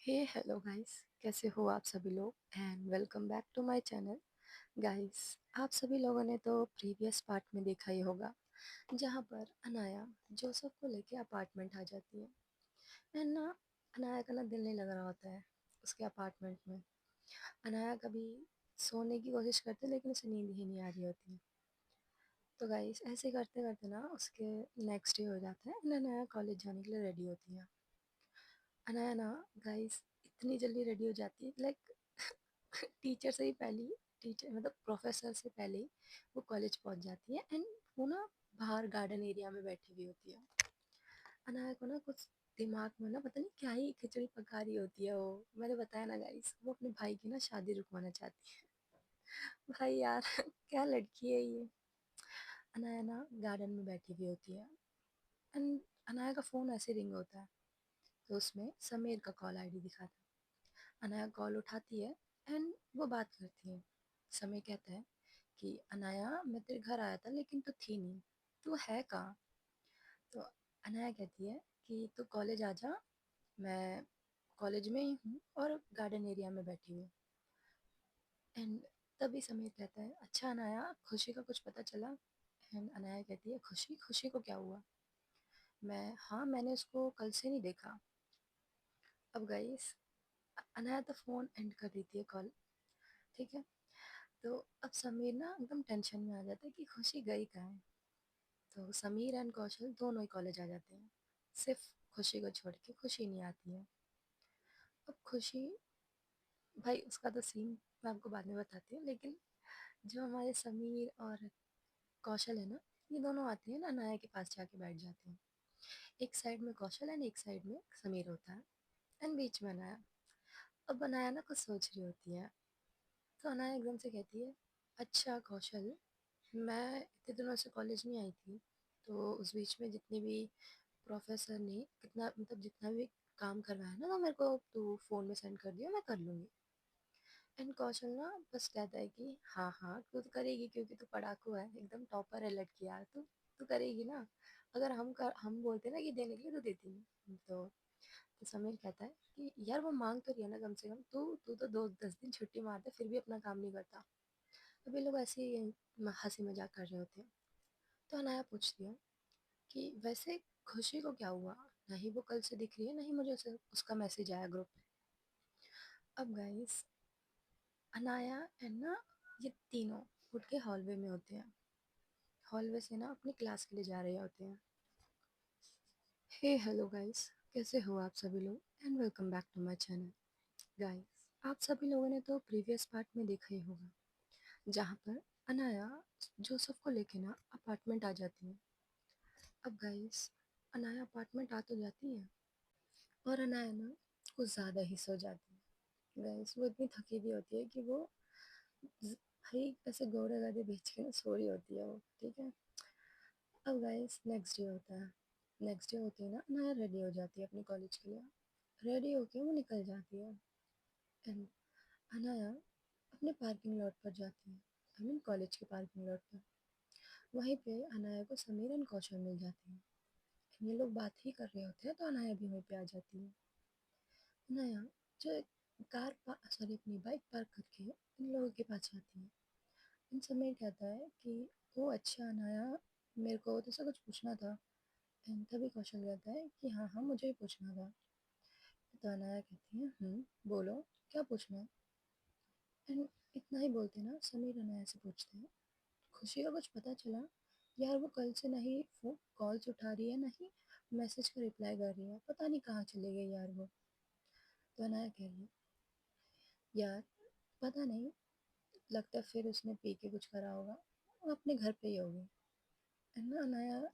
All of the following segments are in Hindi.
हे हेलो गाइस, कैसे हो आप सभी लोग and welcome back to my channel. Guys, आप सभी लोगों ने तो प्रीवियस पार्ट में देखा ही होगा जहाँ पर अनाया जोसेफ को लेके अपार्टमेंट आ जाती है। एंड ना, अनाया का ना दिल नहीं लग रहा होता है उसके अपार्टमेंट में। अनाया कभी सोने की कोशिश करती है लेकिन उसे नींद ही नहीं आ रही होती है। तो गाइस, ऐसे करते करते ना उसके नेक्स्ट डे हो जाता है एंड अनाया कॉलेज जाने के लिए रेडी होती है। अनाया ना, गाइस, इतनी जल्दी रेडी हो जाती है लाइक टीचर से ही पहले ही, टीचर मतलब प्रोफेसर से पहले ही वो कॉलेज पहुंच जाती है एंड वो ना बाहर गार्डन एरिया में बैठी हुई होती है। अनाया को ना कुछ दिमाग में ना पता नहीं क्या ही खिचड़ी पका रही होती है वो। मैंने बताया ना गाइस, वो अपने भाई की ना शादी रुकवाना चाहती है। भाई यार क्या लड़की है ये। अनाया ना गार्डन में बैठी हुई होती है एंड अनाया का फ़ोन ऐसे रिंग होता है, तो उसमें समीर का कॉल आईडी दिखाता है। अनाया कॉल उठाती है एंड वो बात करती है। समय कहता है कि अनाया, मैं तेरे घर आया था लेकिन तू थी नहीं, तू है कहाँ? तो अनाया कहती है कि तू कॉलेज आ जा, मैं कॉलेज में ही हूँ और गार्डन एरिया में बैठी हूँ। एंड तभी समीर कहता है, अच्छा अनाया, खुशी का कुछ पता चला? एंड अनाया कहती है, खुशी खुशी को क्या हुआ? हाँ, मैंने उसको कल से नहीं देखा। अब गाइस, अनाया तो फ़ोन एंड कर देती है कॉल, ठीक है। तो अब समीर ना एकदम टेंशन में आ जाता है कि खुशी गई कहाँ है। तो समीर एंड कौशल दोनों ही कॉलेज आ जाते हैं, सिर्फ खुशी को छोड़ के। खुशी नहीं आती है। अब खुशी, भाई उसका तो सीन मैं आपको बाद में बताती हूँ, लेकिन जो हमारे समीर और कौशल है ना, ये दोनों आते हैं ना, अनाया के पास जाके बैठ जाते हैं। एक साइड में कौशल एंड एक साइड में समीर होता है एंड बीच में अनाया। अब अनाया ना कुछ सोच रही होती है, तो अनाया एकदम से कहती है, अच्छा कौशल, मैं इतने दिनों से कॉलेज नहीं आई थी, तो उस बीच में जितने भी प्रोफेसर ने कितना मतलब जितना भी काम करवाया ना, तो मेरे को तू फ़ोन में सेंड कर दियो, मैं कर लूँगी। एंड कौशल ना बस कहता है कि हाँ हाँ, तू तो करेगी क्योंकि तू पढ़ाकू है, एकदम टॉपर है लड़की यार, तू तू करेगी ना। अगर हम बोलते ना कि देने के लिए, तो देती नहीं। तो समीर कहता है कि यार वो मांग तो रही है ना, कम से कम तू तू तो 2-10 दिन छुट्टी मारता फिर भी अपना काम नहीं करता। अब ये लोग ऐसे ही हंसी मजाक कर रहे होते हैं। तो अनाया पूछती है कि वैसे खुशी को क्या हुआ? नहीं वो कल से दिख रही है, नहीं मुझे उसका मैसेज आया ग्रुप पे। अब गाइस, अनाया एंड ना, ये तीनों उठ के हॉलवे में होते हैं। हॉलवे से ना अपनी क्लास के लिए जा रहे होते हैं। हे हेलो गाइस, कैसे हो आप सभी लोग and welcome back to my channel. Guys, आप सभी लोगों ने तो प्रीवियस पार्ट में देखा ही होगा जहाँ पर अनाया जोसेफ को लेके ना अपार्टमेंट आ जाती है। अब गाइस, अनाया अपार्टमेंट आ तो जाती है और अनाया ना कुछ ज़्यादा ही सो जाती है। गाइस, वो इतनी थकी हुई होती है कि वो भाई ऐसे घोड़े गाधे बेच के ना सो रही होती है वो, ठीक है। अब गाइस, नेक्स्ट डे होता है। नेक्स्ट डे होते ही ना अनाया रेडी हो जाती है अपने कॉलेज के लिए। रेडी होके वो निकल जाती है एंड अनाया अपने पार्किंग लॉट पर जाती है, आई मीन कॉलेज के पार्किंग लॉट पर। वहीं पे अनाया को समीर एंड कौशल मिल जाते हैं। ये लोग बात ही कर रहे होते हैं तो अनाया भी वहीं पे आ जाती है। अनाया जो सॉरी अपनी बाइक पार्क करके इन लोगों के पास जाती है। इन समीर कहता है कि ओ अच्छा अनाया, मेरे को तो कुछ पूछना था। एंड तभी कौशल कहता है कि हाँ हाँ, मुझे ही पूछना था। तो अनाया कहती है, बोलो, क्या पूछना है? एंड इतना ही बोलते ना, समीर अनाया से पूछते हैं, खुशी का कुछ पता चला? यार वो कल से नहीं फोन कॉल्स उठा रही है, नहीं मैसेज का रिप्लाई कर रही है, पता नहीं कहाँ चले गई यार वो। तो अनाया कह रही है, यार पता नहीं, लगता है फिर उसने पी के कुछ करा होगा, वो अपने घर पे ही होगी। है ना अनाया,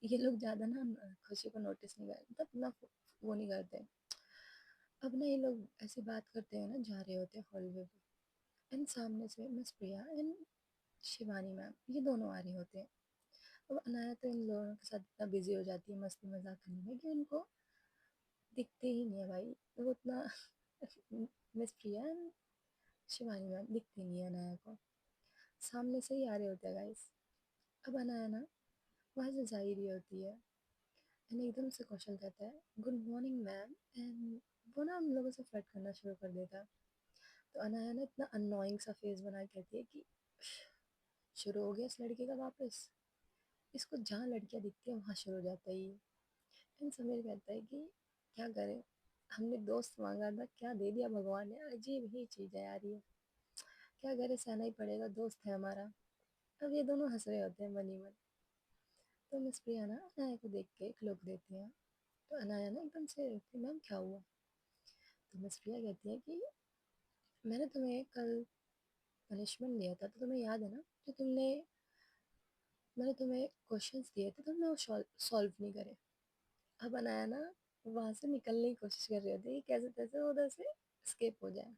ये लोग ज़्यादा ना खुशी को नोटिस नहीं करते, मतलब ना वो नहीं करते। अब ना ये लोग ऐसी बात करते हैं ना, जा रहे होते हैं हॉलवे पे एंड सामने से miss Priya and Shivani ma'am, ये दोनों आ रहे होते हैं। अब अनाया तो इन लोगों के साथ इतना बिजी हो जाती है मस्ती मजाक करने में कि उनको दिखते ही नहीं है भाई। वो उतना miss Priya and Shivani ma'am दिखती नहीं है अनाया को, सामने से ही आ रहे होते हैं गाइस। अब अनाया ना वहाँ से जा ही रही होती है एंड एकदम से कौशल कहता है गुड मॉर्निंग मैम। एंड वो ना हम लोगों से फ्लर्ट करना शुरू कर देता है। तो अनाया ना इतना अननोइंग सा फेस बना के कहती है कि शुरू हो गया इस लड़के का वापस। इसको जहाँ लड़कियाँ दिखती हैं वहाँ शुरू हो जाता है ये। एंड समीर कहता है कि क्या करें, हमने दोस्त मांगा था, क्या दे दिया भगवान ने, अजीब ही चीज़ है यार ये। क्या करें, सहना ही पड़ेगा, दोस्त है हमारा। अब ये दोनों हंस रहे होते हैं मन ही मन। तो मिस प्रिया ना अनाया को देख के एक लुक देती है। तो अनाया ना एकदम से रुकती, मैम क्या हुआ? तो मिस प्रिया कहती है कि मैंने तुम्हें कल पनिशमेंट दिया था, तो तुम्हें याद है ना, जो तुमने मैंने तुम्हें क्वेश्चंस दिए थे, तुमने वो सॉल्व नहीं करे। अब अनाया ना वहाँ से निकलने की कोशिश कर रही होती है कि कैसे तैसे वो उधर से स्केप हो जाए।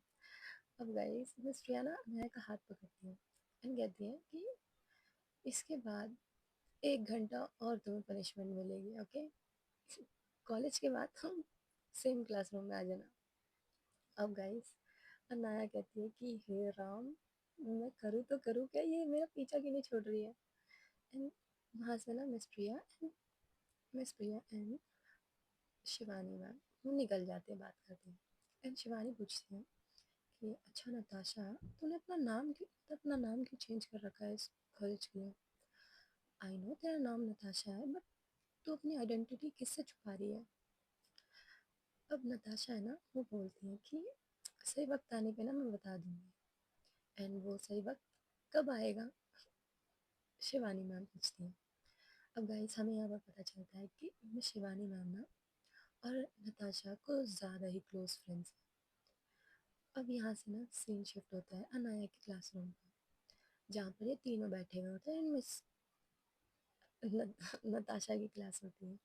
अब गाइस मिस प्रिया ना अनाया का हाथ पकड़ती है एंड कहती है कि इसके बाद 1 घंटा और तुम्हें पनिशमेंट मिलेगी, ओके? कॉलेज के बाद तुम सेम क्लासरूम में आ जाना। अब गाइस अनाया कहती है कि हे राम, मैं करूँ तो करूँ क्या, ये मेरा पीछा क्यों नहीं छोड़ रही है। एंड वहाँ से ना miss Priya and Shivani ma'am वो निकल जाते हैं बात करते हैं। एंड शिवानी पूछती है कि अच्छा नताशा, तूने अपना नाम क्यों चेंज कर रखा है इस कॉलेज के लिए? आई नो तेरा नाम नताशा है, बट तू अपनी आइडेंटिटी किससे छुपा रही है? अब नताशा है ना वो बोलती है कि सही वक्त आने पे ना मैं बता दूंगी। एंड वो सही वक्त कब आएगा, शिवानी मैम पूछती हैं। अब गाइस हमें यहाँ पर पता चलता है कि मिस शिवानी मैम ना और नताशा को ज़्यादा ही क्लोज फ्रेंड्स हैं। अब यहाँ से ना सीन शिफ्ट होता है अनाया के क्लासरूम पर, जहाँ पर ये तीनों बैठे हुए होते हैं एंड मिस नताशा की क्लास होती है।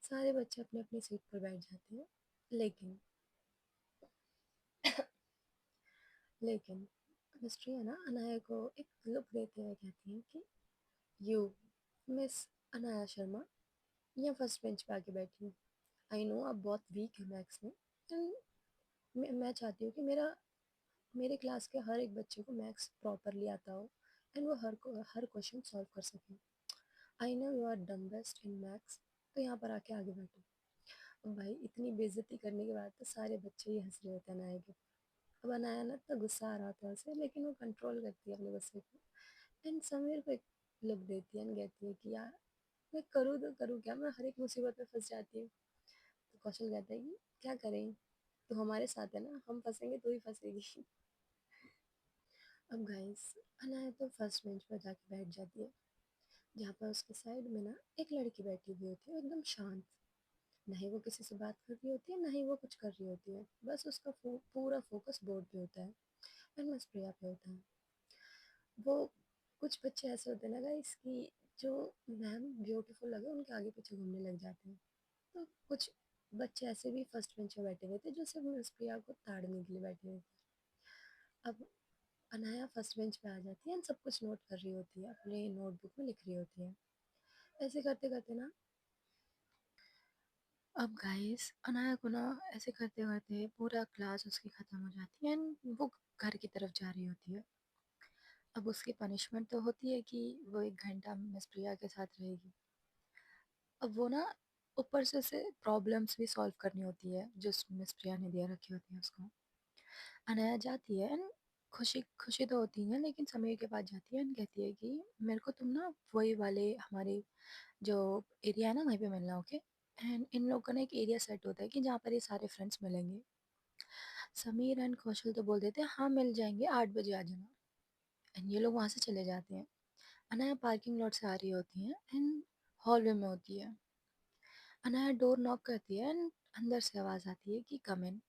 सारे बच्चे अपने अपनी सीट पर बैठ जाते हैं। लेकिन लेकिन मिस्ट्री है ना अनाया को एक लुक देते हुए कहती है कि यू मिस अनाया शर्मा, यहाँ फर्स्ट बेंच पे आके बैठी हूँ। आई नो आप बहुत वीक है मैथ्स में, एंड मैं चाहती हूँ कि मेरे क्लास के हर एक बच्चे को मैथ्स प्रॉपरली आता हो एंड वो हर क्वेश्चन सॉल्व कर सके। I know you are dumb best in maths, तो यहाँ पर आके आगे बैठो। अब भाई इतनी बेइज्जती करने के बाद तो सारे बच्चे ही हंस रहे होते हैं अनाया के। अब अनाया ना इतना गुस्सा आ रहा था उसे, लेकिन वो कंट्रोल करती है अपने गुस्से को एंड समीर को एक लुक देती है एंड कहती है कि यार मैं करूँ तो करूँ क्या, मैं हर एक मुसीबत में फंस जाती हूँ। तो कौशल कहता है कि क्या करें, तो हमारे साथ है ना, हम फंसेंगे तो ही फंसेगी। अब गाइस अनाया तो फर्स्ट बेंच पर जाके बैठ जाती है, जहाँ पर उसके साइड में ना एक लड़की बैठी हुई होती है एकदम शांत। नहीं वो किसी से बात कर रही होती है, ना ही वो कुछ कर रही होती है, बस उसका पूरा फोकस बोर्ड पे होता है एंड बस प्रिया पे होता है। वो कुछ बच्चे ऐसे होते हैं ना गाइस कि जो मैम ब्यूटीफुल लगे उनके आगे पीछे घूमने लग जाते हैं। तो कुछ बच्चे ऐसे भी फर्स्ट बेंच पे बैठे हुए थे जो सिर्फ मिस प्रिया को ताड़ने के लिए बैठे हुए थे। अब अनाया फर्स्ट बेंच पे आ जाती है एंड सब कुछ नोट कर रही होती है, अपने नोटबुक में लिख रही होती है। ऐसे करते करते ना अब गाइस अनाया को ना ऐसे करते करते पूरा क्लास उसकी ख़त्म हो जाती है एंड वो घर की तरफ जा रही होती है। अब उसकी पनिशमेंट तो होती है कि वो 1 घंटा मिस प्रिया के साथ रहेगी। अब वो ना ऊपर से उसे प्रॉब्लम्स भी सॉल्व करनी होती है जो मिस प्रिया ने दिया रखी होती है उसको। अनाया जाती है एंड खुशी खुशी तो होती है, लेकिन समीर के पास जाती है एंड कहती है कि मेरे को तुम ना वही वाले हमारे जो एरिया है ना वहीं पे मिलना, ओके? एंड इन लोगों का ना एक एरिया सेट होता है कि जहाँ पर ये सारे फ्रेंड्स मिलेंगे। समीर एंड कौशल तो बोल देते हैं हाँ मिल जाएंगे, 8 बजे आ जाना। एंड ये लोग वहाँ से चले जाते हैं। अनाया पार्किंग लॉट से आ रही होती है एंड हॉलवे में होती है। अनाया डोर नॉक करती है एंड अंदर से आवाज़ आती है कि कम इन।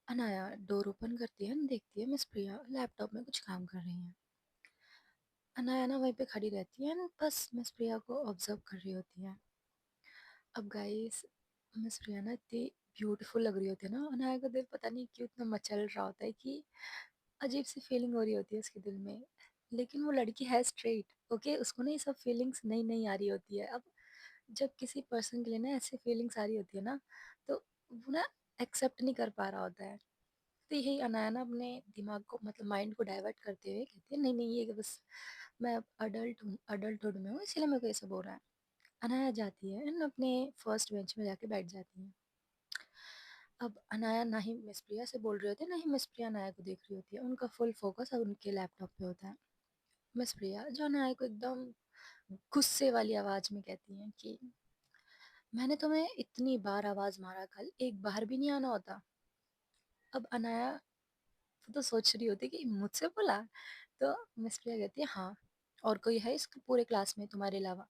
अनाया डोर ओपन करती है एंड देखती है मिस प्रिया लैपटॉप में कुछ काम कर रही हैं। अनाया ना वहीं पे खड़ी रहती है एंड बस मिस प्रिया को ऑब्जर्व कर रही होती है। अब गाइस मिस प्रिया ना इतनी ब्यूटीफुल लग रही होती है ना, अनाया का दिल पता नहीं क्यों इतना मचल रहा होता है कि अजीब सी फीलिंग हो रही होती है उसके दिल में। लेकिन वो लड़की है स्ट्रेट, ओके? उसको ना ये सब फीलिंग्स नई नई आ रही होती है। अब जब किसी पर्सन के लिए ना ऐसी फीलिंग्स आ रही होती है ना, तो वो ना एक्सेप्ट नहीं कर पा रहा होता है। तो यही अनाया ना अपने दिमाग को मतलब माइंड को डाइवर्ट करते हुए कहती है नहीं नहीं ये बस मैं अडल्ट हूँ, अडल्टहुड में हूँ, इसीलिए मेरे को ये सब हो रहा है। अनाया जाती है एंड अपने फर्स्ट बेंच में जाके बैठ जाती है। अब अनाया ना ही मिस प्रिया से बोल रही होती है, ना ही मिस प्रिया अनाया को देख रही होती है। उनका फुल फोकस अब उनके लैपटॉप पे होता है। मिस प्रिया जो अनाया को एकदम गुस्से वाली आवाज में कहती हैं कि मैंने तुम्हें इतनी बार आवाज मारा, कल एक बार भी नहीं आना होता। अब अनाया तो सोच रही होती कि मुझसे बोला। तो मिस प्रिया कहती है हाँ, और कोई है इस पूरे क्लास में तुम्हारे अलावा?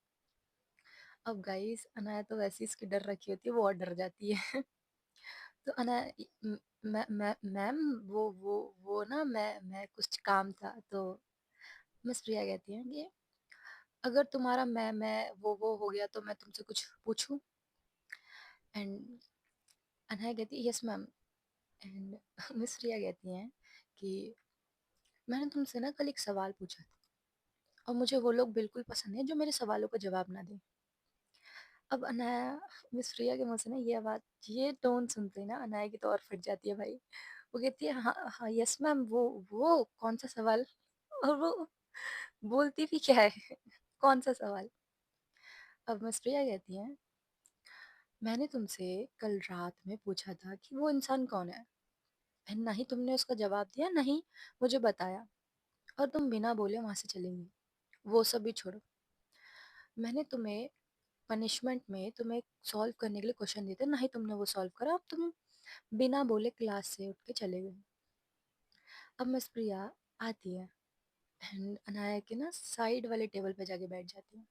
अब गाइस अनाया तो वैसे ही इसकी डर रखी होती है, वो और डर जाती है। तो अनाया मैम वो ना मैं कुछ काम था। तो मिस प्रिया कहती है कि अगर तुम्हारा मैं वो हो गया तो मैं तुमसे कुछ पूछूं? एंड अनाया कहती है यस मैम। एंड मिस प्रिया कहती हैं कि मैंने तुमसे ना कल एक सवाल पूछा था, और मुझे वो लोग बिल्कुल पसंद है जो मेरे सवालों का जवाब ना दें। अब अनाया मिस प्रिया के मुंह से ना ये आवाज, ये टोन सुनते ही ना अनाया की तो और फट जाती है भाई। वो कहती है हाँ हाँ यस मैम, वो कौन सा सवाल? और वो बोलती भी क्या है? कौन सा सवाल? अब मिस प्रिया कहती है मैंने तुमसे कल रात में पूछा था कि वो इंसान कौन है, एंड ना ही तुमने उसका जवाब दिया, ना ही मुझे बताया, और तुम बिना बोले वहां से चली गई। वो सब भी छोड़ो, मैंने तुम्हें पनिशमेंट में तुम्हें सॉल्व करने के लिए क्वेश्चन देते, ना ही तुमने वो सॉल्व करा, अब तुम बिना बोले क्लास से उठ के चले गए। अब मिस प्रिया आती है एंड अनाया के ना साइड वाले टेबल पे जाके बैठ जाती है।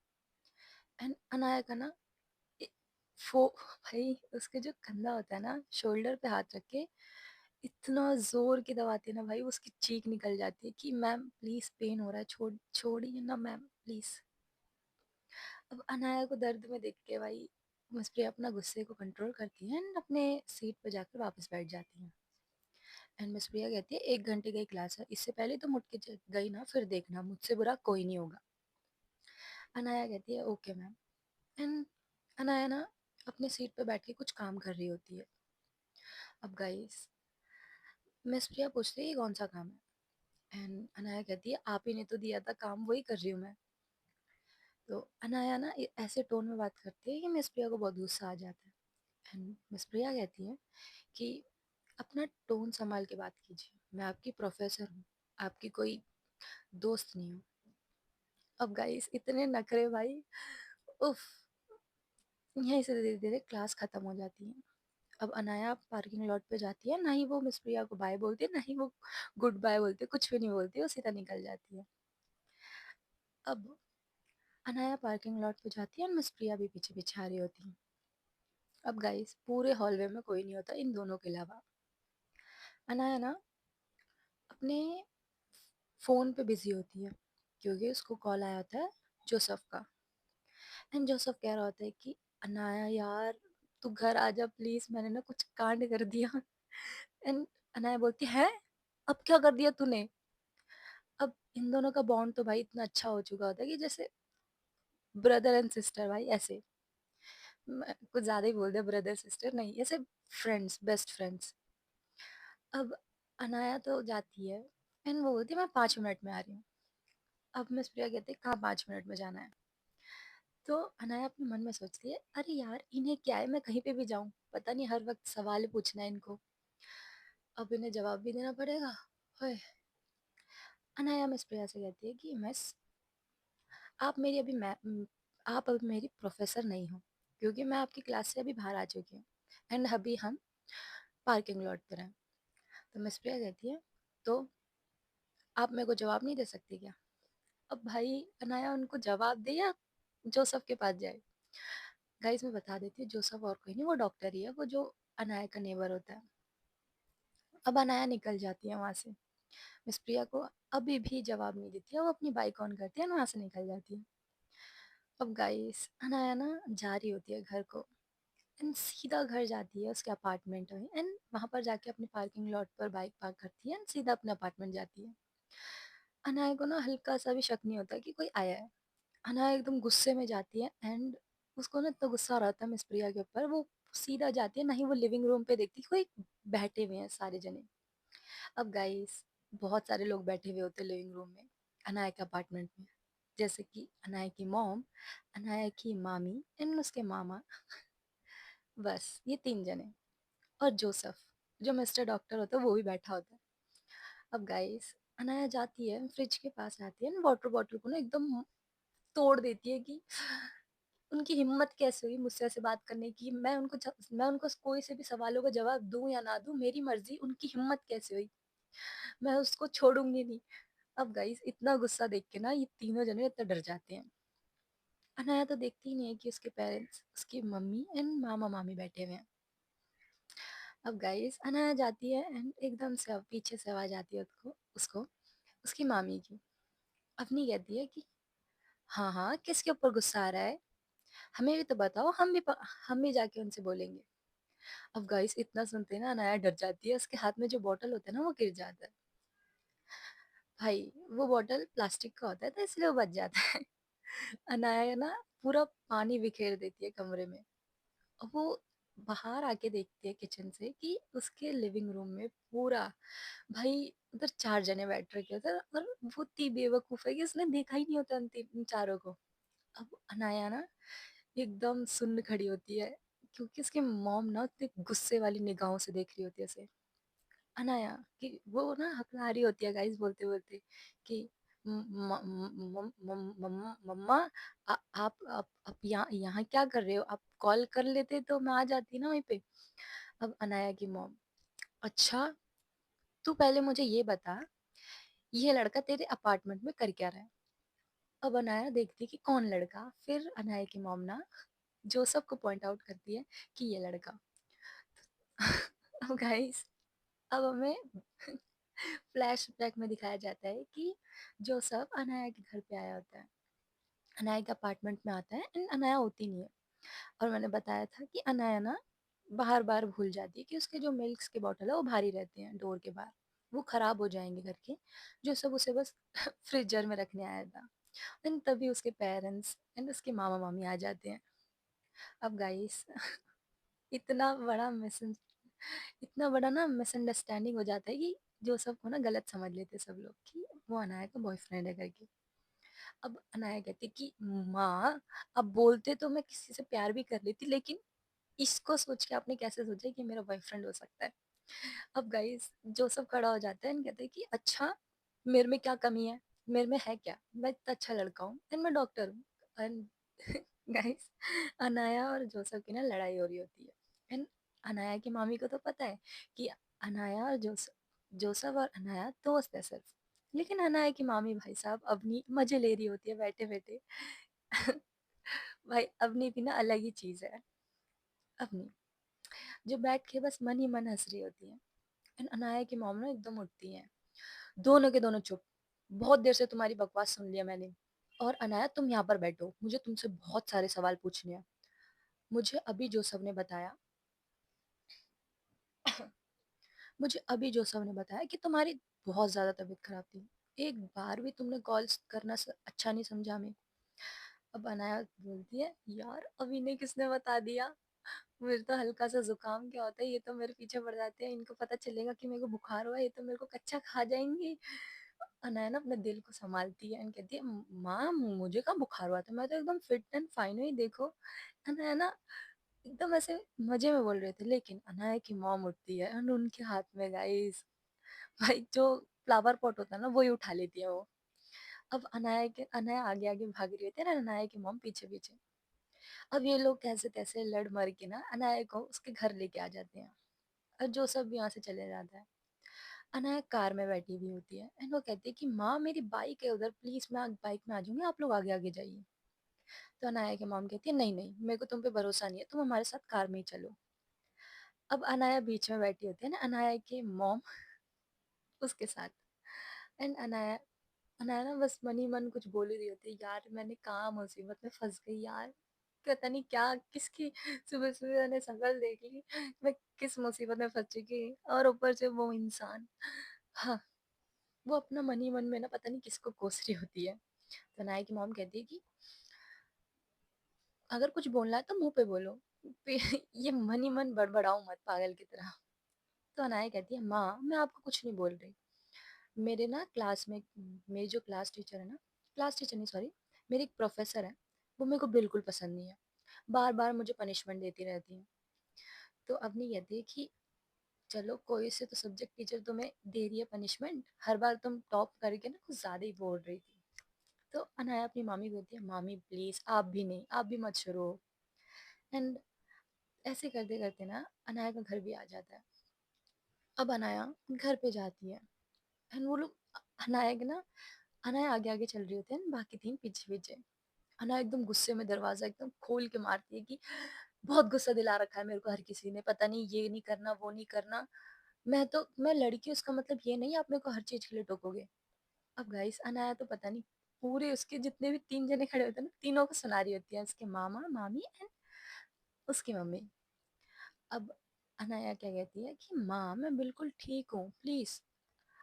एंड अनाया का ना ए- फो भाई उसके जो कंधा होता है ना, शोल्डर पे हाथ रख के इतना जोर की दबाती है ना भाई, उसकी चीख निकल जाती है कि मैम प्लीज पेन हो रहा है, छोड़िए ना मैम प्लीज। अब अनाया को दर्द में देख के भाई मिस प्रिया अपना गुस्से को कंट्रोल करती है एंड अपने सीट पर जाकर वापस बैठ जाती है। एंड मिस प्रिया कहती है 1 घंटे की क्लास है, इससे पहले तुम उठ के गई ना, फिर देखना मुझसे बुरा कोई नहीं होगा। अनाया कहती है ओके मैम। एंड अनाया ना अपने सीट पर बैठ के कुछ काम कर रही होती है। अब गाइस मिस प्रिया पूछती है ये कौन सा काम है? एंड अनाया कहती है आप ही ने तो दिया था काम, वही कर रही हूँ मैं। तो अनाया ना ऐसे टोन में बात करती है कि मिस प्रिया को बहुत गुस्सा आ जाता है। एंड मिस प्रिया कहती है कि अपना टोन संभाल के बात कीजिए, मैं आपकी प्रोफेसर हूँ, आपकी कोई दोस्त नहीं हूँ। अब गाइस इतने नखरे भाई, उफ। यहीं से धीरे धीरे क्लास खत्म हो जाती है। अब अनाया पार्किंग लॉट पे जाती है, ना ही वो मिस प्रिया को बाय बोलती है, ना ही वो गुड बाय बोलती है, कुछ भी नहीं बोलती, वो सीधा निकल जाती है। अब अनाया पार्किंग लॉट पे जाती है और मिस प्रिया भी पीछे पीछे आ रही होती है। अब गाइस पूरे हॉलवे में कोई नहीं होता इन दोनों के अलावा। अनाया ना अपने फोन पे बिजी होती है क्योंकि उसको कॉल आया होता है जोसफ का। एंड जोसफ कह रहा होता है कि अनाया यार तू घर आ जा प्लीज, मैंने ना कुछ कांड कर दिया। एंड अनाया बोलती है अब क्या कर दिया तूने? अब इन दोनों का बॉन्ड तो भाई इतना अच्छा हो चुका होता है कि जैसे ब्रदर एंड सिस्टर भाई, ऐसे कुछ ज्यादा ही बोल दिया, ब्रदर सिस्टर नहीं, ऐसे फ्रेंड्स, बेस्ट फ्रेंड्स। अब अनाया तो जाती है एंड वो बोलती है मैं 5 मिनट में आ रही हूँ। अब मिस प्रिया कहती है कहाँ 5 मिनट में जाना है? तो अनाया अपने मन में सोचती है अरे यार इन्हें क्या है, मैं कहीं पे भी जाऊं, पता नहीं हर वक्त सवाल पूछना है इनको, अब इन्हें जवाब भी देना पड़ेगा। होए। अनाया मिस प्रिया से कहती है कि मिस आप मेरी अभी आप अभी मेरी प्रोफेसर नहीं हो, क्योंकि मैं आपकी क्लास से अभी बाहर आ चुकी हूँ एंड अभी हम पार्किंग लॉट पर हैं। तो मिस प्रिया कहती है तो आप मेरे को जवाब नहीं दे सकती क्या? अब भाई अनाया उनको जवाब दे या जोसफ के पास जाए? गाइस मैं बता देती हूँ जोसफ और कोई नहीं, वो डॉक्टर ही है, वो जो अनाया का नेबर होता है। अब अनाया निकल जाती है वहां से, मिस प्रिया को अभी भी जवाब नहीं देती है, वो अपनी बाइक ऑन करती है और वहां से निकल जाती है। अब गाइस अनाया ना जा रही होती है घर को एंड सीधा घर जाती है उसके अपार्टमेंट में, एंड वहां पर जाके अपने पार्किंग लॉट पर बाइक पार्क करती है एंड सीधा अपने अपार्टमेंट जाती है। अनाया को ना हल्का सा भी शक नहीं होता कि कोई आया है। अनाया एकदम गुस्से में जाती है एंड उसको ना इतना गुस्सा आ रहा था मिस प्रिया के ऊपर, वो सीधा जाती है, ना ही वो लिविंग रूम पे देखती कोई बैठे हुए हैं सारे जने। अब गाइस बहुत सारे लोग बैठे हुए होते लिविंग रूम में अनाया के अपार्टमेंट में। जैसे कि अनाया की मॉम, अनाया की मामी एंड उसके मामा, बस ये 3 जने। और जोसेफ, जो मिस्टर डॉक्टर होता है वो भी बैठा होता है। अब गाइस, अनाया जाती है फ्रिज के पास, आती है वाटर बॉटल को ना एकदम तोड़ देती है कि उनकी हिम्मत कैसे हुई मुझसे ऐसे बात करने की। मैं उनको कोई से भी सवालों का जवाब दूं या ना दूं, मेरी मर्जी, उनकी हिम्मत कैसे हुई, मैं उसको छोड़ूंगी नहीं। अब गाइस, इतना गुस्सा देख के ना ये तीनों जने इतना डर जाते हैं। अनाया तो देखती ही नहीं है कि उसके पेरेंट्स, उसकी मम्मी एंड मामा मामी बैठे हुए हैं। अब गाइस, अनाया जाती है एंड एकदम से अब पीछे से आवाज आती है उसको उसको उसकी मामी की। अपनी कहती है कि हाँ हाँ, किसके ऊपर गुस्सा आ रहा है, हमें भी तो बताओ, हम भी जाके उनसे बोलेंगे। अब गाइस, इतना सुनते ही ना अनाया डर जाती है, उसके हाथ में जो बॉटल होता है ना वो गिर जाता है। भाई, वो बॉटल प्लास्टिक का होता है तो इसलिए वो बच जाता है। अनाया ना पूरा पानी बिखेर देती है कमरे में। और वो बाहर आके देखती है किचन से कि उसके लिविंग रूम में पूरा, भाई उधर 4 जने बैठ रखे होते हैं और वो इतनी बेवकूफ है कि उसने देखा ही नहीं होता उन चारों को। अब अनाया ना एकदम सुन्न खड़ी होती है, क्योंकि उसकी मॉम ना उतनी गुस्से वाली निगाहों से देख रही होती है उसे। अनाया कि वो ना हकला रही होती है गाइस, बोलते बोलते कि मम्मा, आप यहाँ यहाँ क्या कर रहे हो, आप कॉल कर लेते तो मैं आ जाती ना वहीं पे। अब अनाया की मॉम, अच्छा, तू पहले मुझे ये बता, ये लड़का तेरे अपार्टमेंट में कर क्या रहा है। अब अनाया देखती कि कौन लड़का, फिर अनाया की मॉम ना जोसफ को पॉइंट आउट करती है कि ये लड़का। अब गाइस, अब हमें फ्लैशबैक में दिखाया जाता है कि जोसफ अनाया के घर पे आया होता है, अनाया के अपार्टमेंट में आता है एंड अनाया होती नहीं है। और मैंने बताया था कि अनाया ना बार बार भूल जाती है कि उसके जो मिल्क के बॉटल है वो भारी रहते हैं डोर के बाहर, वो खराब हो जाएंगे करके। जो सब उसे बस फ्रिजर में रखने आया था। एंड तभी उसके पेरेंट्स एंड उसके मामा मामी आ जाते हैं। अब गाइस, इतना बड़ा मिस इतना बड़ा ना मिसअंडरस्टैंडिंग हो जाता है कि जो सबको ना गलत समझ लेते सब लोग कि वो अनाया का बॉयफ्रेंड है करके। अब अनाया कहती कि माँ, अब बोलते तो मैं किसी से प्यार भी कर लेती, लेकिन इसको सोच के आपने कैसे सोचा कि मेरा बॉयफ्रेंड हो सकता है। अब गाइस, जो सब खड़ा हो जाता है एंड कहते हैं कि अच्छा, मेरे में क्या कमी है, मेरे में है क्या, मैं इतना अच्छा लड़का हूँ एंड मैं डॉक्टर हूँ। एंड गाइस, अनाया और जोसफ की ना लड़ाई हो रही होती है। एंड अनाया की मामी को तो पता है कि अनाया और जोसफ जोसफ और अनाया दोस्त है सिर्फ। लेकिन अनाया की मामी भाई साहब अपनी मजे ले रही होती है बैठे बैठे। भाई, अपनी भी ना अलग ही चीज है, अपनी, जो बैठ के बस मन ही मन हंस रही होती है। एंड अनाया की मॉम ना एकदम उठती है, दोनों के दोनों चुप, बहुत देर से तुम्हारी बकवास सुन लिया मैंने। और अनाया, तुम यहाँ पर बैठो, मुझे तुमसे बहुत सारे सवाल पूछने हैं। मुझे अभी जोसफ ने बताया मुझे अभी जोसफ ने बताया कि तुम्हारी बहुत ज्यादा तबीयत खराब थी, एक बार भी तुमने कॉल करना अच्छा नहीं समझा हमें। अब अनाया बोलती है, यार अभी ने किसने बता दिया, मुझे तो हल्का सा जुकाम क्या होता है, ये तो मेरे पीछे पड़ जाते हैं, इनको पता चलेगा कि मेरे को बुखार हुआ है, ये तो मेरे को कच्चा खा जाएंगी। अनया ना अपने दिल को संभालती है एंड कहती है, माँ मुझे कहाँ बुखार हुआ था, मैं तो एकदम फिट एंड फाइन हुई, देखो। अनया ना एकदम ऐसे मजे में बोल रहे थे, लेकिन अनाया की मॉम उठती है एंड उनके हाथ में गाइस, भाई जो फ्लावर पॉट होता है ना वही उठा लेती है वो। अब अनाया आगे आगे भाग रही होती है ना, अनाया की मॉम पीछे पीछे। अब ये लोग कैसे तैसे लड़ मर के ना अनाया को उसके घर लेके आ जाते हैं। और जो सब यहाँ से चले जाता है। अनाया कार में बैठी हुई होती है एंड वो कहती है कि माँ, मेरी बाइक है उधर, प्लीज मैं बाइक में आ जाऊंगी, आप लोग आगे आगे जाइए। तो अनाया की मॉम कहती है, नहीं नहीं, मेरे को तुम पे भरोसा नहीं है, तुम हमारे साथ कार में ही चलो। अब अनाया बीच में बैठी होती है ना, अनाया की मॉम उसके साथ। एंड अनाया अनाया ना बस मन ही मन कुछ बोल ही रही होती है, यार मैंने कहाँ मुसीबत में फंस गई यार, पता नहीं क्या किसकी सुबह सुबह मैंने शक्ल देख ली, मैं किस मुसीबत में फंस चुकी। और ऊपर से वो इंसान, हाँ, वो अपना मन ही मन में ना पता नहीं किसको कोस रही होती है। तो अनाया की मॉम कहती है कि अगर कुछ बोलना है तो मुंह पे बोलो, ये मन ही मन बड़बड़ाओ मत पागल की तरह। तो अनाया कहती है, माँ मैं आपको कुछ नहीं बोल रही, मेरे ना क्लास में, मेरी जो क्लास टीचर है ना, क्लास टीचर नहीं सॉरी, मेरी एक प्रोफ़ेसर है, वो मेरे को बिल्कुल पसंद नहीं है। बार-बार मुझे पनिशमेंट देती रहती हैं। तो अवनी कहती है कि चलो कोई से तो सब्जेक्ट टीचर तुम्हें दे रही है पनिशमेंट, हर बार तुम टॉप करके ना कुछ ज़्यादा ही बोल रही थी। तो अनाया अपनी मामी को बोलती है, मामी प्लीज़ आप भी नहीं, आप भी मत शुरू हो। एंड ऐसे करते-करते ना अनाया का घर भी आ जाता है। अब अनाया घर पे जाती है एंड वो लोग अनाया के ना अनाया आगे-आगे चल रही होती है, बाकी 3 पीछे-पीछे। अनाया एकदम गुस्से में दरवाज़ा एकदम खोल के मारती है कि बहुत गुस्सा दिला रखा है मेरे को हर किसी ने, पता नहीं ये नहीं करना, वो नहीं करना। मैं लड़की हूँ, इसका मतलब ये नहीं आप मेरे को हर चीज़ के लिए टोकोगे। अब गाइस अनाया तो पता नहीं पूरे उसके जितने भी 3 जने खड़े होते हैं ना, तीनों को सुना रही होती है, उसके मामा, मामी एंड उसकी मम्मी। अब अनाया क्या कहती है कि माँ मैं बिल्कुल ठीक हूँ, प्लीज़।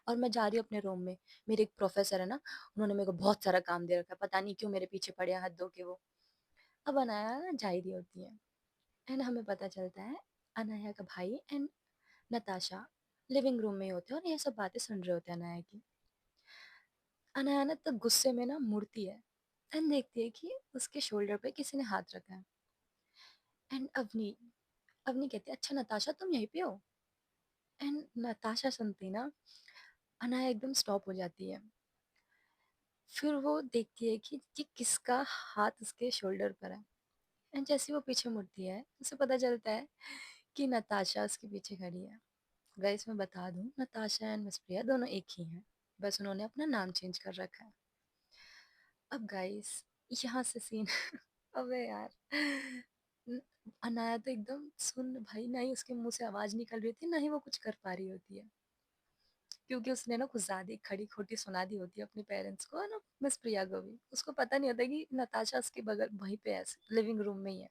और मैं जा रही हूँ अपने रूम में। मेरे एक प्रोफ़ेसर है ना, उन्होंने मेरे को बहुत सारा काम दे रखा है, पता नहीं क्यों मेरे पीछे पड़े हैं हद धो के वो। अब अनाया ना जा ही रही होती है एंड हमें पता चलता है अनाया का भाई एंड नताशा लिविंग रूम में ही होते हैं और ये सब बातें सुन रहे होते हैं अनाया की। अनाया ना तो गुस्से में ना मुड़ती है एंड देखती है कि उसके शोल्डर पे किसी ने हाथ रखा है। एंड अवनी अवनी कहती है अच्छा नताशा तुम यहीं पे हो। एंड नताशा सुनती ना अनाया एकदम स्टॉप हो जाती है। फिर वो देखती है कि किसका हाथ उसके शोल्डर पर है। एंड जैसे वो पीछे मुड़ती है उसे पता चलता है कि नताशा उसके पीछे खड़ी है। गाइस मैं बता दूं नताशा एंड मिस प्रिया दोनों एक ही हैं, बस उन्होंने अपना नाम चेंज कर रखा है। अब गाइस यहाँ से सीन अबे यार न- अनाया तो एकदम सुन भाई, ना ही उसके मुंह से आवाज निकल रही थी ना ही वो कुछ कर पा रही होती है, क्योंकि उसने ना कुछ ज्यादा ही खड़ी खोटी सुना दी होती है अपने पेरेंट्स को और ना मिस प्रिया को भी। उसको पता नहीं होता कि नताशा उसके बगल वहीं पे है, लिविंग रूम में ही है।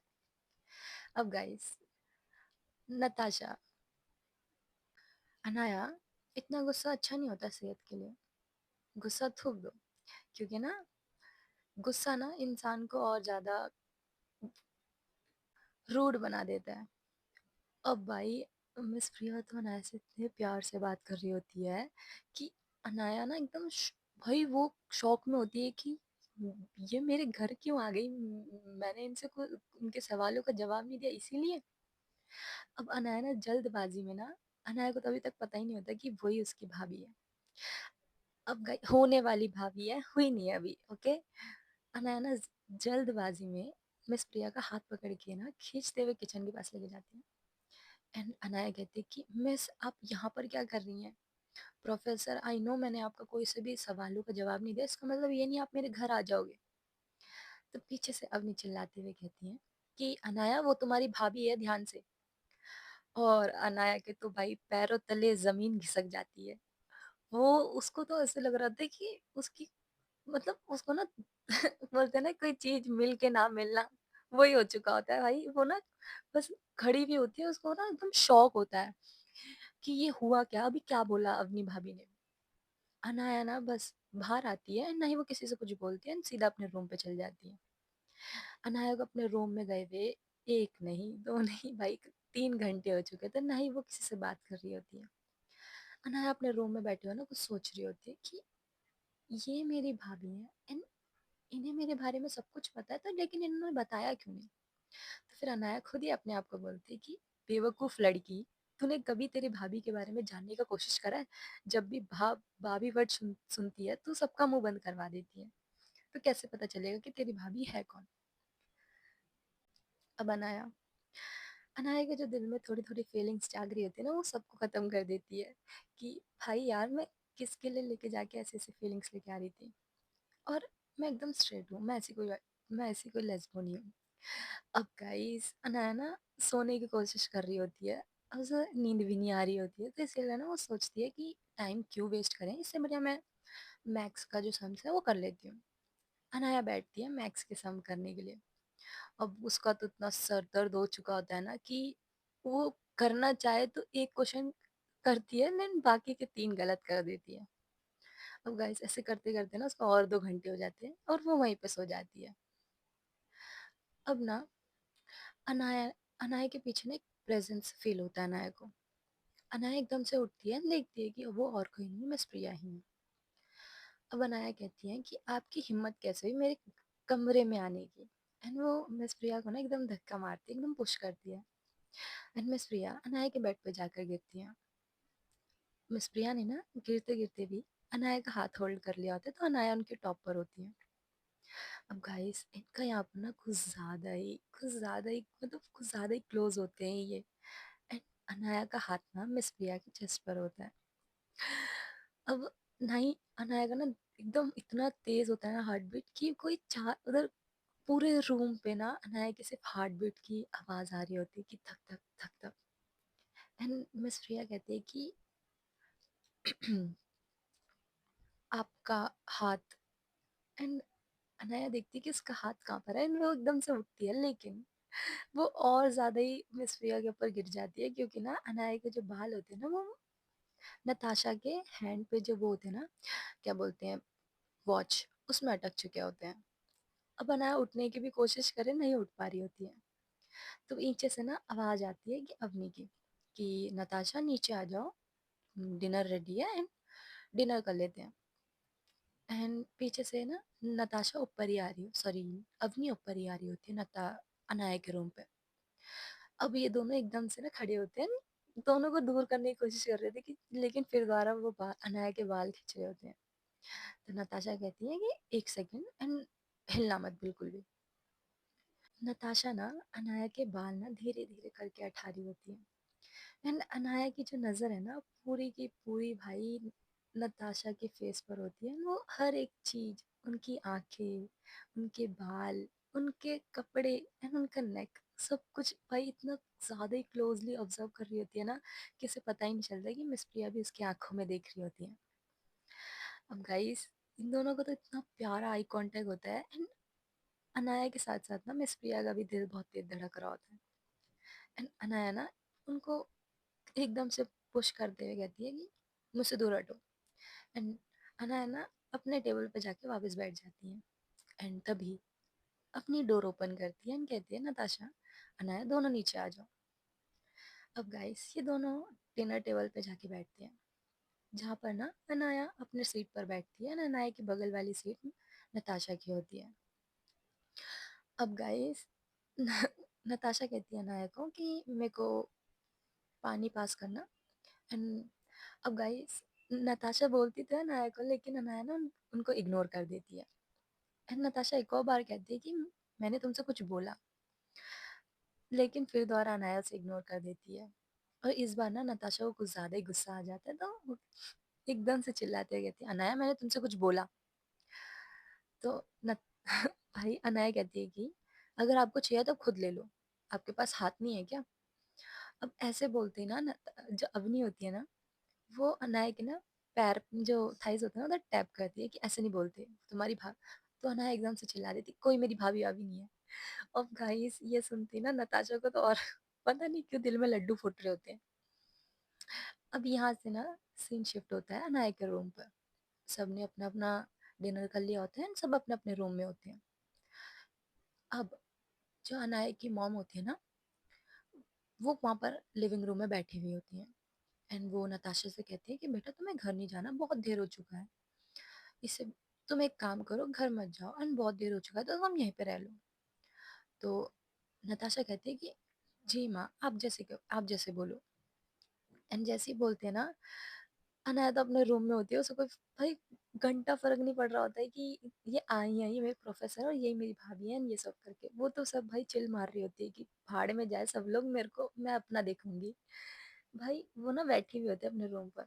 अब गाइस नताशा अनाया इतना गुस्सा अच्छा नहीं होता सेहत के लिए, गुस्सा थूक दो, क्योंकि ना गुस्सा ना इंसान को और ज्यादा रूड बना देता है। अब भाई मिस प्रिया तो अनाया से इतने प्यार से बात कर रही होती है कि अनाया ना एकदम भाई वो शौक में होती है कि ये मेरे घर क्यों आ गई, मैंने इनसे कोई उनके सवालों का जवाब नहीं दिया इसीलिए। अब अनाया ना जल्दबाजी में ना अनाया को तो अभी तक पता ही नहीं होता कि वही उसकी भाभी है। अब होने वाली भाभी है, हुई नहीं है अभी, ओके। अनाया ना जल्दबाजी में मिस प्रिया का हाथ पकड़ के ना खींचते हुए किचन के पास लेके जाती है। एंड अनाया कहती है कि मिस आप यहाँ पर क्या कर रही हैं? प्रोफेसर आई नो मैंने आपका कोई से भी सवालों का जवाब नहीं दिया, इसका मतलब ये नहीं आप मेरे घर आ जाओगे। तो पीछे से अवनी चिल्लाते हुए कहती है कि अनाया वो तुम्हारी भाभी है, ध्यान से। और अनाया के तो भाई पैरों तले जमीन खिसक जाती है। वो उसको तो ऐसे लग रहा था कि उसकी मतलब उसको ना बोलते हैं ना कोई चीज मिल के ना मिलना, वही हो चुका होता है भाई। वो ना बस खड़ी भी होती है, उसको ना एकदम शौक होता है कि ये हुआ क्या, अभी क्या बोला अवनी भाभी ने। अनाया ना बस बाहर आती है, ना ही वो किसी से कुछ बोलती है, सीधा अपने रूम पे चल जाती है। अनाया को अपने रूम में गए हुए एक नहीं दो नहीं भाई 3 घंटे हो चुके थे, ना ही वो किसी से बात कर रही होती है। अनाया अपने रूम में बैठी हो ना कुछ सोच रही होती है कि ये मेरी भाभी है एंड इन्हें मेरे बारे में सब कुछ पता है, तो लेकिन इन्होंने बताया क्यों नहीं। तो फिर अनाया खुद ही अपने आप को बोलती है कि बेवकूफ लड़की, तूने कभी तेरी भाभी के बारे में जानने का कोशिश करा है? जब भी भाभी वर्ड सुनती है तो सबका मुंह बंद करवा देती है, तो कैसे पता चलेगा कि तेरी भाभी है कौन। अब अनाया अनाया के जो दिल में थोड़ी थोड़ी फीलिंग्स जाग रही होती है ना, वो सबको खत्म कर देती है कि भाई यार मैं किसके लिए लेके जाके ऐसी ऐसी फीलिंग्स लेके आ रही थी। और मैं एकदम स्ट्रेट हूँ, मैं ऐसी कोई लेस्बो नहीं हूँ। अब गाइस अनाया ना सोने की कोशिश कर रही होती है, अब उसे नींद भी नहीं आ रही होती है, तो इसलिए ना वो सोचती है कि टाइम क्यों वेस्ट करें, इससे बढ़िया मैं मैथ्स का जो सम्स है वो कर लेती हूँ। अनाया बैठती है मैथ्स के सम करने के लिए। अब उसका तो इतना सर दर्द हो चुका होता है ना कि वो करना चाहे तो एक क्वेश्चन करती है लेकिन बाकी के 3 गलत कर देती है। अब गाइस ऐसे करते करते ना उसका और 2 घंटे हो जाते हैं और वो वहीं पे सो जाती है। अब ना अनाया अनाया के पीछे ना एक प्रेजेंस फील होता है अनाया को। अनाया एकदम से उठती है, देखती है कि वो और कोई नहीं मिस प्रिया ही है। अब अनाया कहती है कि आपकी हिम्मत कैसे हुई मेरे कमरे में आने की। एंड वो मिस प्रिया को ना एकदम धक्का मारती है, एकदम पुश करती है। एंड मिस प्रिया अनाया के बेड पे जाकर गिरती है। मिस प्रिया ने ना गिरते गिरते भी अनाया का हाथ होल्ड कर लिया होता है, तो अनाया उनके टॉप पर होती है। अब गाइस इनका यहाँ पर ना कुछ ज्यादा ही मतलब कुछ ज्यादा ही क्लोज होते हैं ये। एंड अनाया का हाथ ना मिस प्रिया की चेस्ट पर होता है। अब नहीं, अनाया का ना एकदम इतना तेज होता है ना हार्ट बीट कि कोई चार उधर पूरे रूम पे ना अनाया के सिर्फ हार्ट बीट की आवाज आ रही होती है कि धक धक धक धक। एंड मिस प्रिया कहती है कि आपका हाथ। एंड अनाया देखती है कि उसका हाथ कहाँ पर है, एंड वो एकदम से उठती है, लेकिन वो और ज्यादा ही मिस प्रिया के ऊपर गिर जाती है, क्योंकि ना अनाया के जो बाल होते हैं ना वो नताशा के हैंड पे जो वो होते हैं ना, क्या बोलते हैं, वॉच, उसमें अटक चुके होते हैं। अब अनाया उठने की भी कोशिश करे, नहीं उठ पा रही होती है। तो नीचे से ना आवाज आती है कि अवनी की, कि नताशा नीचे आ जाओ, डिनर रेडी है, एंड डिनर कर लेते हैं। एंड पीछे से ना नताशा ऊपर ही आ रही हो, सॉरी, अवनी ऊपर ही आ रही होती है नता अनाया के रूम पे। अब ये दोनों एकदम से ना खड़े होते हैं, दोनों को दूर करने की कोशिश कर रहे थे कि, लेकिन फिर दोबारा वो अनाया के बाल खींच रहे होते हैं। तो नताशा कहती है कि एक सेकंड, एंड हिलना मत बिल्कुल भी। नताशा ना अनाया के बाल ना धीरे धीरे करके हटा रही होती है। एंड अनाया की जो नज़र है ना पूरी की पूरी भाई नताशा के फेस पर होती है। वो हर एक चीज, उनकी आंखें, उनके बाल, उनके कपड़े एंड उनका नेक, सब कुछ भाई इतना ज्यादा ही क्लोजली ऑब्जर्व कर रही होती है ना कि उसे पता ही नहीं चलता कि मिस प्रिया भी उसकी आंखों में देख रही होती है। अब गाइस इन दोनों का तो इतना प्यारा आई कांटेक्ट होता है, एंड अनाया के साथ साथ ना मिस प्रिया का भी दिल बहुत तेज धड़क रहा होता है। एंड अनाया ना उनको एकदम से पुश करते हुए कहती है कि मुझसे दूर हटो। एंड अनाया ना अपने टेबल पे जाके वापस बैठ जाती है। एंड तभी अपनी डोर ओपन करती है एंड कहती है नताशा, अनाया दोनों नीचे आ जाओ। अब गाइस ये दोनों डिनर टेबल पे जाके बैठते हैं, जहाँ पर ना अनाया अपने सीट पर बैठती है, अनाया की बगल वाली सीट नताशा की होती है। अब गाइस नताशा कहती है अनाया को कि मेरे को पानी पास करना। एंड अब गाइस नताशा बोलती तो है अनाया को, लेकिन अनाया ना उनको इग्नोर कर देती है। एंड नताशा एक और बार कहती है कि मैंने तुमसे कुछ बोला, लेकिन फिर दोबारा अनाया उसे इग्नोर कर देती है। और इस बार ना नताशा को कुछ ज्यादा ही गुस्सा आ जाता है, तो वो एकदम से चिल्लाते हुए कहती है अनाया मैंने तुमसे कुछ बोला। तो न भाई अनाया कहती है कि अगर आपको चाहिए तो खुद ले लो, आपके पास हाथ नहीं है क्या। अब ऐसे बोलते ही ना जो अवनी होती है ना, वो अनाया के ना पैर जो थाइस होते हैं ना उधर टैप करती है कि ऐसे नहीं बोलते तुम्हारी भा। तो अनाया एकदम से चिल्ला देती कोई मेरी भाभी अभी नहीं है। अब गाइस ये सुनती ना नताशा को तो और पता नहीं क्यों दिल में लड्डू फूट रहे होते हैं। अब यहाँ से ना सीन शिफ्ट होता है अनाया के रूम पर। सबने अपना अपना डिनर कर लिया होता है, सब अपने अपने रूम में होते हैं। अब जो अनाया की मॉम होती है ना, वो वहाँ पर लिविंग रूम में बैठी हुई होती है। एंड वो नताशा से कहती है कि बेटा तुम्हें घर नहीं जाना, बहुत देर हो चुका है, इससे तुम एक काम करो घर मत जाओ, एंड बहुत देर हो चुका है तो हम यहीं पे रह लो। तो नताशा कहती है कि जी माँ आप जैसे बोलो। एंड जैसे ही बोलते हैं ना, अनाया तो अपने रूम में होती है, उसको कोई भाई घंटा फर्क नहीं पड़ रहा होता है कि ये आई है, ये मेरे प्रोफेसर और ये मेरी भाभी है, ये सब करके वो तो सब भाई चिल मार रही होती है कि भाड़ में जाए सब लोग, मेरे को मैं अपना देखूंगी। भाई वो ना बैठी हुई होती है अपने रूम पर।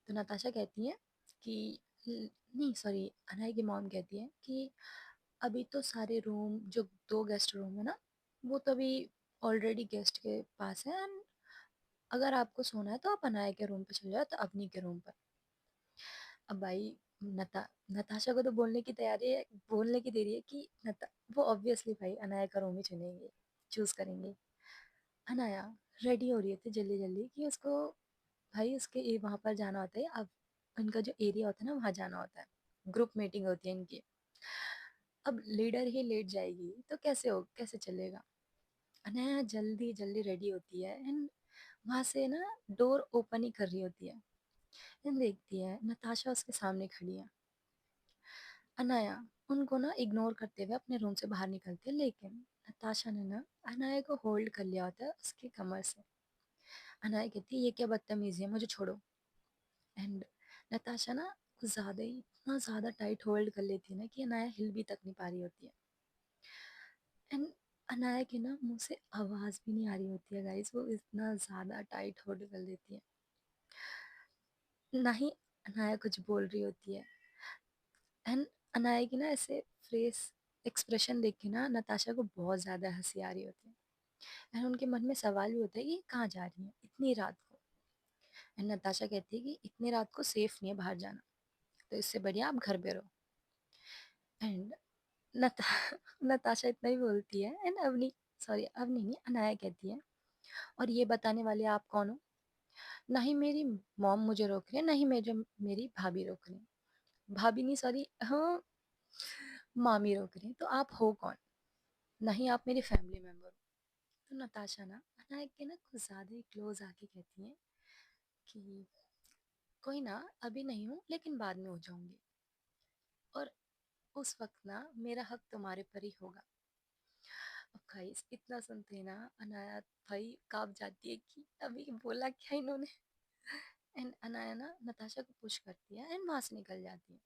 तो नताशा कहती है कि नहीं सॉरी, अनाया की मॉम कहती है कि अभी तो सारे रूम जो दो गेस्ट रूम है ना, वो तो अभी ऑलरेडी गेस्ट के पास है, एंड अगर आपको सोना है तो आप अनाया के रूम पे चले जाओ, तो अपनी के रूम पर। अब भाई नताशा को तो बोलने की तैयारी है, बोलने की देरी है कि वो ऑब्वियसली भाई अनाया का रूम ही चुनेंगे, चूज करेंगे। अनाया रेडी हो रही थी जल्दी जल्दी कि उसको भाई उसके वहां पर जाना होता है। अब इनका जो एरिया होता है ना वहां जाना होता है, ग्रुप मीटिंग होती है इनकी। अब लीडर ही लेट जाएगी तो कैसे चलेगा। अनया जल्दी जल्दी रेडी होती है एंड वहां से ना डोर ओपन ही कर रही होती है, एंड देखती है नताशा उसके सामने खड़ी है। अनाया उनको ना इग्नोर करते हुए अपने रूम से बाहर निकलती है, लेकिन नताशा ने ना अनाया को होल्ड कर लिया होता है उसकी कमर से। अनाया कहती है ये क्या बदतमीजी है, मुझे छोड़ो। एंड नताशा ना कुछ ज़्यादा ही इतना ज़्यादा टाइट होल्ड कर लेती है ना कि अनाया हिल भी तक नहीं पा रही होती है। एंड अनाया के ना मुंह से आवाज़ भी नहीं आ रही होती है गाइस, वो इतना ज़्यादा टाइट होल्ड कर लेती है। ना ही अनाया कुछ बोल रही होती है। एंड अनाया की ना ऐसे फेस एक्सप्रेशन देख के ना नताशा को बहुत ज़्यादा हंसी आ रही होती है। एंड उनके मन में सवाल भी होता है कि ये कहाँ जा रही है इतनी रात को। एंड नताशा कहती है कि इतनी रात को सेफ नहीं है बाहर जाना, तो इससे बढ़िया आप घर पे रहो। एंड नता नताशा इतना ही बोलती है। एंड अवनी, सॉरी अवनी नहीं, अनाया कहती है और ये बताने वाले आप कौन हो? ना ही मेरी मॉम मुझे रोक रही है, ना ही मेरी भाभी रोक रही है। भाभी नहीं, सॉरी, हाँ, मामी रोक रही है। तो आप हो कौन? ना ही आप मेरी फैमिली मेंबर हो। तो नताशा ना अनाया के ना कुछ ज़्यादा ही क्लोज आके कहती है कि कोई ना, अभी नहीं हूँ लेकिन बाद में हो जाऊंगी, और उस वक्त ना मेरा हक तुम्हारे पर ही होगा। अब गाइस इतना सुनते ही ना अनाया भाई कांप जाती है कि अभी बोला क्या इन्होंने। एंड अनाया ना नताशा को पुश करती है एंड वहां से निकल जाती है।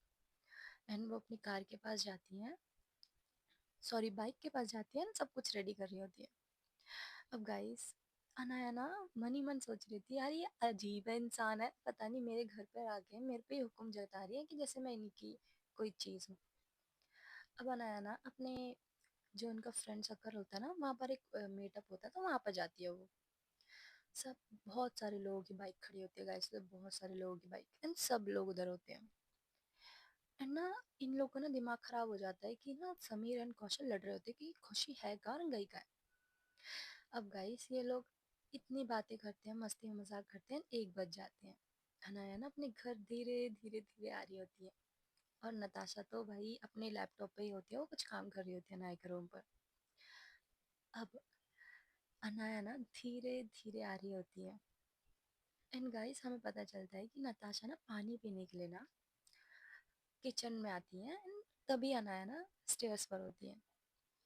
एंड वो अपनी कार के पास जाती है, सॉरी बाइक के पास जाती है ना, सब कुछ रेडी कर रही होती है। अब गाइस अनाया ना मन ही मन सोच रही थी, यार ये अजीब है इंसान है, पता नहीं मेरे घर पर आके मेरे पे ही हुक्म जता रही है कि जैसे मैं इनकी कोई चीज़ हूँ। अब अनाया ना अपने जो उनका फ्रेंड सर्कल होता है ना वहाँ पर एक मीटअप होता है, तो वहाँ पर जाती है वो। सब बहुत सारे लोगों की बाइक खड़ी होती है गाइस, तो बहुत सारे लोगों की बाइक एंड सब लोग उधर होते हैं। एंड ना इन लोगों का ना दिमाग खराब हो जाता है कि ना समीर एंड कौशल लड़ रहे होते हैं कि खुशी है कहाँ और गई कहाँ है। अब गाइस ये लोग इतनी बातें करते हैं, मस्ती मजाक करते हैं, 1 बज जाते हैं। अनाया ना अपने घर धीरे धीरे धीरे आ रही होती है, और नताशा तो भाई अपने लैपटॉप पे ही होती है, वो कुछ काम कर रही होती है अनाया के रूम पर। अब अनाया ना धीरे धीरे आ रही होती है। एंड गाइस हमें पता चलता है कि नताशा ना पानी पीने के लिए ना किचन में आती है। एंड तभी अनाया ना स्टेयर्स पर होती है।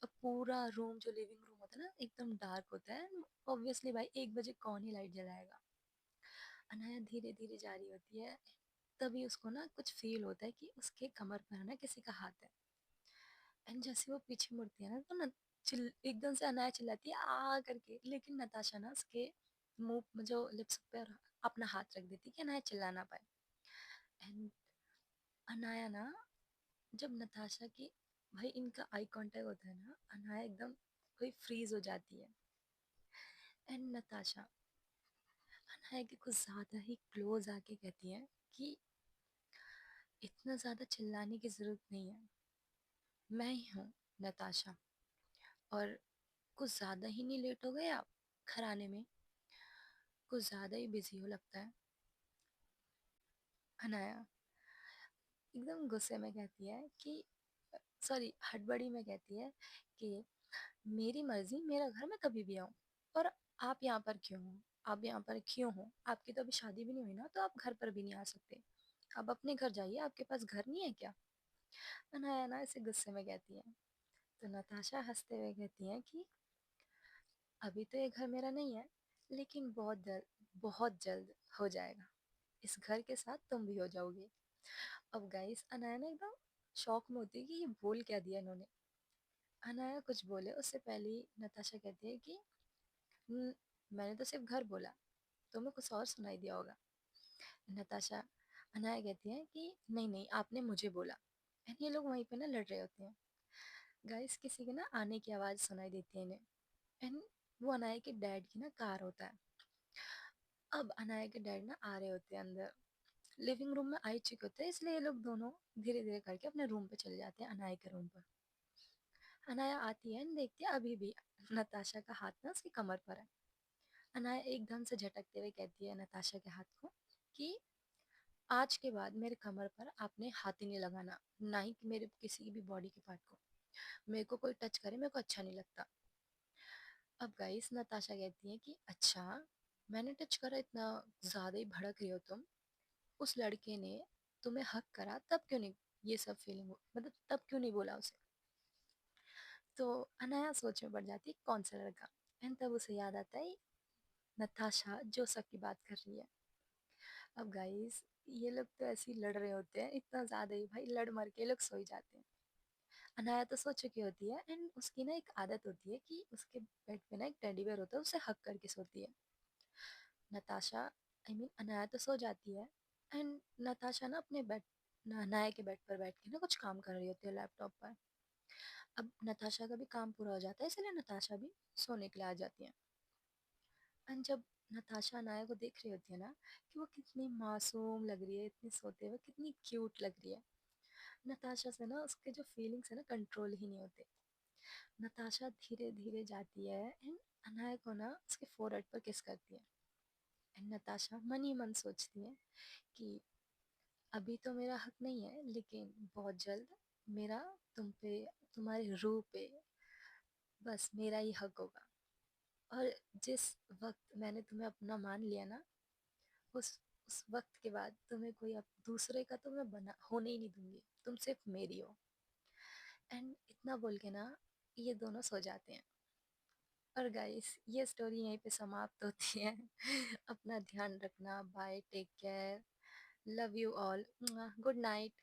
अब पूरा रूम जो लिविंग रूम होता है ना एकदम डार्क होता है। ऑब्वियसली भाई 1 बजे कौन ही लाइट जलाएगा। अनाया धीरे धीरे जा रही होती है, तभी उसको ना कुछ फील होता है कि उसके कमर पर ना किसी का हाथ है। एंड जैसे वो पीछे मुड़ती है ना तो एकदम से अनाया चिल्लाती है आ करके, लेकिन नताशा ना उसके मुंह में जो लिप्स पर अपना हाथ रख देती है कि अनाया चिल्ला ना पाए। एंड अनाया ना जब नताशा की भाई इनका आई कांटेक्ट होता है ना, अनाया एकदम कोई फ्रीज हो जाती है। एंड नताशा अनाया के कुछ ज्यादा ही क्लोज आके कहती है कि इतना ज्यादा चिल्लाने की जरूरत नहीं है, मैं ही हूँ नताशा, और कुछ ज्यादा ही नहीं लेट हो गए आप घर आने में? कुछ ज्यादा ही बिजी हो लगता है। अनाया एकदम गुस्से में कहती है कि सॉरी हड़बड़ी में कहती है कि मेरी मर्जी, मेरा घर, मैं कभी भी आऊँ। और आप यहाँ पर क्यों हो? आप यहाँ पर क्यों हो? आपकी तो अभी शादी भी नहीं हुई ना, तो आप घर पर भी नहीं आ सकते। आप अपने घर जाइए, आपके पास घर नहीं है क्या? अनाया ना ऐसे गुस्से में कहती है। तो नताशा हंसते हुए कहती है कि अभी तो ये घर मेरा नहीं है, लेकिन बहुत जल्द हो जाएगा। इस घर के साथ तुम भी हो जाओगे। अब गाइस अनाया ना एकदम शॉक में होती है कि ये बोल क्या दिया इन्होंने। अनाया कुछ बोले उससे पहले ही नताशा कहती है कि "न- मैंने तो सिर्फ घर बोला, तुम्हें कुछ और सुनाई दिया होगा।" नताशा अनाया कहती है कि नहीं नहीं आपने मुझे बोला। एंड ये लोग वहीं पे ना लड़ रहे होते हैं। गाइस किसी के ना आने की आवाज़ सुनाई देती है इन्हें। एंड वो अनाया के डैड की ना कार होता है। अब अनाया के डैड ना आ रहे होते हैं अंदर, लिविंग रूम में आ ही चुके होते हैं, इसलिए ये लोग दोनों धीरे धीरे करके अपने रूम पे चले जाते हैं, अनाया के रूम पर। अनाया आती है and देखती है अभी भी नताशा का हाथ ना उसकी कमर पर है। अनाया एकदम से झटकते हुए कहती है नताशा के हाथ को कि आज के बाद मेरे कमर पर आपने हाथ ही नहीं लगाना, ना ही कि मेरे किसी भी बॉडी के पार्ट को। मेरे को कोई टच करे मेरे को अच्छा नहीं लगता। अब गाइस नताशा कहती है कि अच्छा, मैंने टच करा, इतना ज़्यादा ही भड़क रही हो तुम? उस लड़के ने तुम्हें हक करा तब क्यों नहीं ये सब फीलिंग हो, मतलब तब क्यों नहीं बोला उसे। तो अनाया सोच में पड़ जाती है कौन सा लड़का। एंड तब उसे याद आता है नताशा जो सबकी बात कर रही है। अब गाइस, ये लोग तो ऐसे ही लड़ रहे होते हैं, इतना ज्यादा ही भाई, लड़ मर के ये लोग सो ही जाते हैं। अनाया तो सो चुकी होती है एंड उसकी ना एक आदत होती है कि उसके बेड पे ना एक टेडी बेयर होता है, उसे हक करके सोती है। नताशा, आई मीन अनाया तो सो जाती है एंड नताशा ना अपने बेड, अनाया के बेड पर बैठ के ना कुछ काम कर रही होती है लैपटॉप पर। अब नताशा का भी काम पूरा हो जाता है, इसलिए नताशा भी सोने के लिए आ जाती है। एंड जब नताशा अनाया को देख रही होती है ना कि वो कितनी मासूम लग रही है, इतनी सोते हुए कितनी क्यूट लग रही है, नताशा से ना उसके जो फीलिंग्स है ना कंट्रोल ही नहीं होते। नताशा धीरे धीरे जाती है एंड अनाया को ना उसके फोrehead पर किस करती है। एंड नताशा मन ही मन सोचती है कि अभी तो मेरा हक नहीं है, लेकिन बहुत जल्द मेरा तुम पे, तुम्हारी रूह पे बस मेरा ही हक होगा। और जिस वक्त मैंने तुम्हें अपना मान लिया ना, उस उस वक्त के बाद तुम्हें कोई अब दूसरे का तो मैं बना होने ही नहीं दूंगी, तुम सिर्फ मेरी हो। एंड इतना बोल के ना ये दोनों सो जाते हैं। और गाइस, ये स्टोरी यहीं पे समाप्त होती है। अपना ध्यान रखना, bye, take care, love you all, good night.